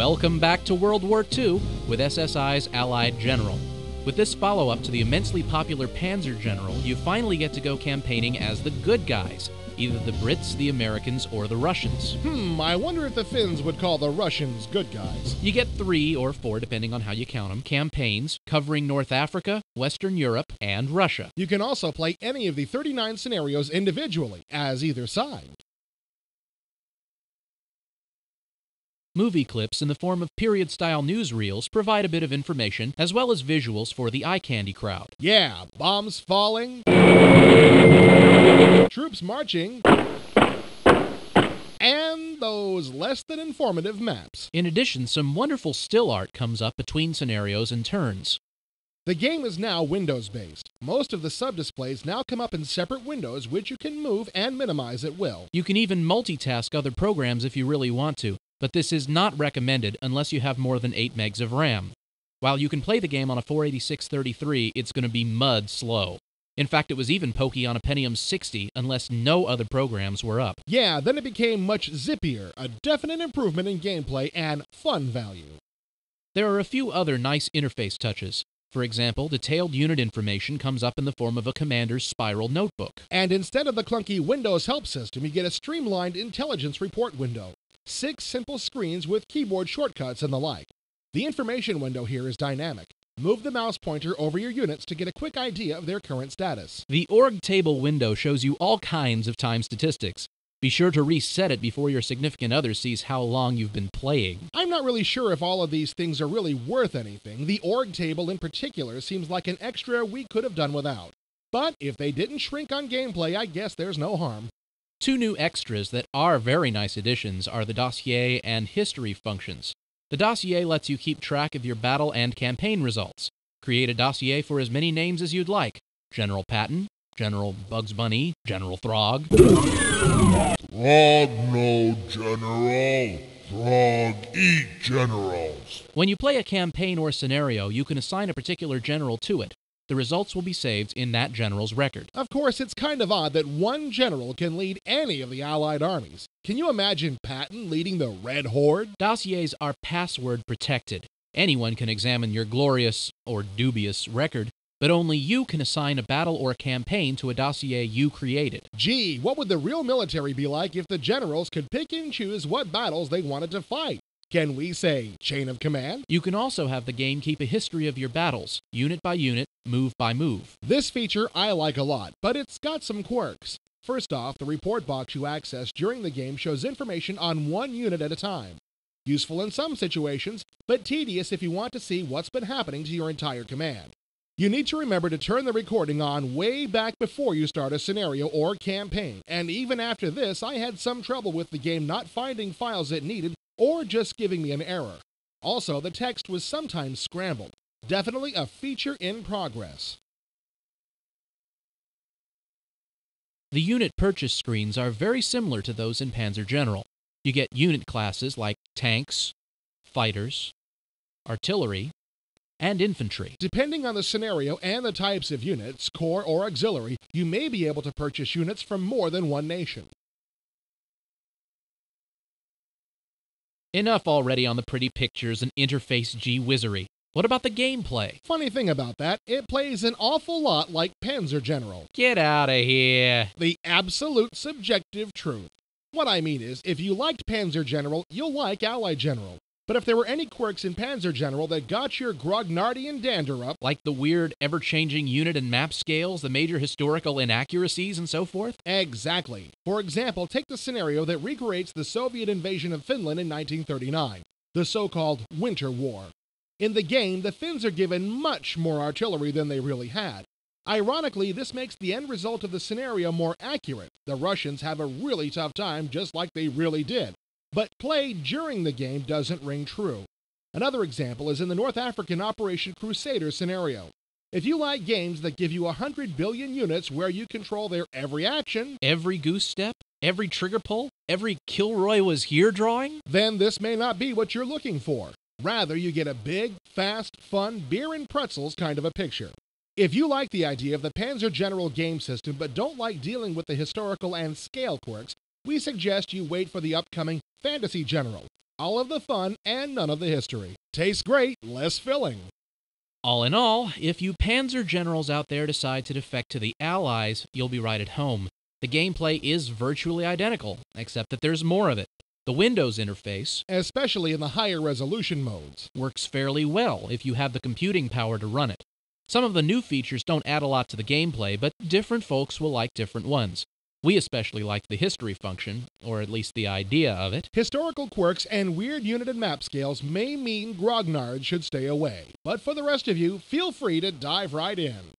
Welcome back to World War II with SSI's Allied General. With this follow-up to the immensely popular Panzer General, you finally get to go campaigning as the good guys, either the Brits, the Americans, or the Russians. I wonder if the Finns would call the Russians good guys. You get 3 or 4, depending on how you count them, campaigns covering North Africa, Western Europe, and Russia. You can also play any of the 39 scenarios individually, as either side. Movie clips in the form of period-style newsreels provide a bit of information, as well as visuals for the eye candy crowd. Yeah, bombs falling, troops marching, and those less than informative maps. In addition, some wonderful still art comes up between scenarios and turns. The game is now Windows-based. Most of the sub-displays now come up in separate windows, which you can move and minimize at will. You can even multitask other programs if you really want to, but this is not recommended unless you have more than 8 megs of RAM. While you can play the game on a 486-33, it's going to be mud slow. In fact, it was even pokey on a Pentium 60 unless no other programs were up. Yeah, then it became much zippier, a definite improvement in gameplay and fun value. There are a few other nice interface touches. For example, detailed unit information comes up in the form of a commander's spiral notebook. And instead of the clunky Windows help system, you get a streamlined intelligence report window. 6 simple screens with keyboard shortcuts and the like. The information window here is dynamic. Move the mouse pointer over your units to get a quick idea of their current status. The org table window shows you all kinds of time statistics. Be sure to reset it before your significant other sees how long you've been playing. I'm not really sure if all of these things are really worth anything. The org table in particular seems like an extra we could have done without. But if they didn't shrink on gameplay, I guess there's no harm. 2 new extras that are very nice additions are the dossier and history functions. The dossier lets you keep track of your battle and campaign results. Create a dossier for as many names as you'd like. General Patton, General Bugs Bunny, General Throg. Throg no general, Throg eat generals. When you play a campaign or scenario, you can assign a particular general to it. The results will be saved in that general's record. Of course, it's kind of odd that one general can lead any of the Allied armies. Can you imagine Patton leading the Red Horde? Dossiers are password protected. Anyone can examine your glorious or dubious record, but only you can assign a battle or a campaign to a dossier you created. Gee, what would the real military be like if the generals could pick and choose what battles they wanted to fight? Can we say chain of command? You can also have the game keep a history of your battles, unit by unit, move by move. This feature I like a lot, but it's got some quirks. First off, the report box you access during the game shows information on one unit at a time. Useful in some situations, but tedious if you want to see what's been happening to your entire command. You need to remember to turn the recording on way back before you start a scenario or campaign, and even after this, I had some trouble with the game not finding files it needed or just giving me an error. Also, the text was sometimes scrambled. Definitely a feature in progress. The unit purchase screens are very similar to those in Panzer General. You get unit classes like tanks, fighters, artillery, and infantry. Depending on the scenario and the types of units, core or auxiliary, you may be able to purchase units from more than one nation. Enough already on the pretty pictures and interface gee-whizzery. What about the gameplay? Funny thing about that, it plays an awful lot like Panzer General. Get out of here. The absolute subjective truth. What I mean is, if you liked Panzer General, you'll like Allied General. But if there were any quirks in Panzer General that got your Grognardian dander up, like the weird, ever-changing unit and map scales, the major historical inaccuracies, and so forth? Exactly. For example, take the scenario that recreates the Soviet invasion of Finland in 1939, the so-called Winter War. In the game, the Finns are given much more artillery than they really had. Ironically, this makes the end result of the scenario more accurate. The Russians have a really tough time, just like they really did. But play during the game doesn't ring true. Another example is in the North African Operation Crusader scenario. If you like games that give you 100 billion units where you control their every action, every goose step, every trigger pull, every Kilroy was here drawing, then this may not be what you're looking for. Rather, you get a big, fast, fun, beer and pretzels kind of a picture. If you like the idea of the Panzer General game system but don't like dealing with the historical and scale quirks, we suggest you wait for the upcoming Fantasy General. All of the fun and none of the history. Tastes great, less filling. All in all, if you Panzer Generals out there decide to defect to the Allies, you'll be right at home. The gameplay is virtually identical, except that there's more of it. The Windows interface, especially in the higher resolution modes, works fairly well if you have the computing power to run it. Some of the new features don't add a lot to the gameplay, but different folks will like different ones. We especially like the history function, or at least the idea of it. Historical quirks and weird unit and map scales may mean grognards should stay away. But for the rest of you, feel free to dive right in.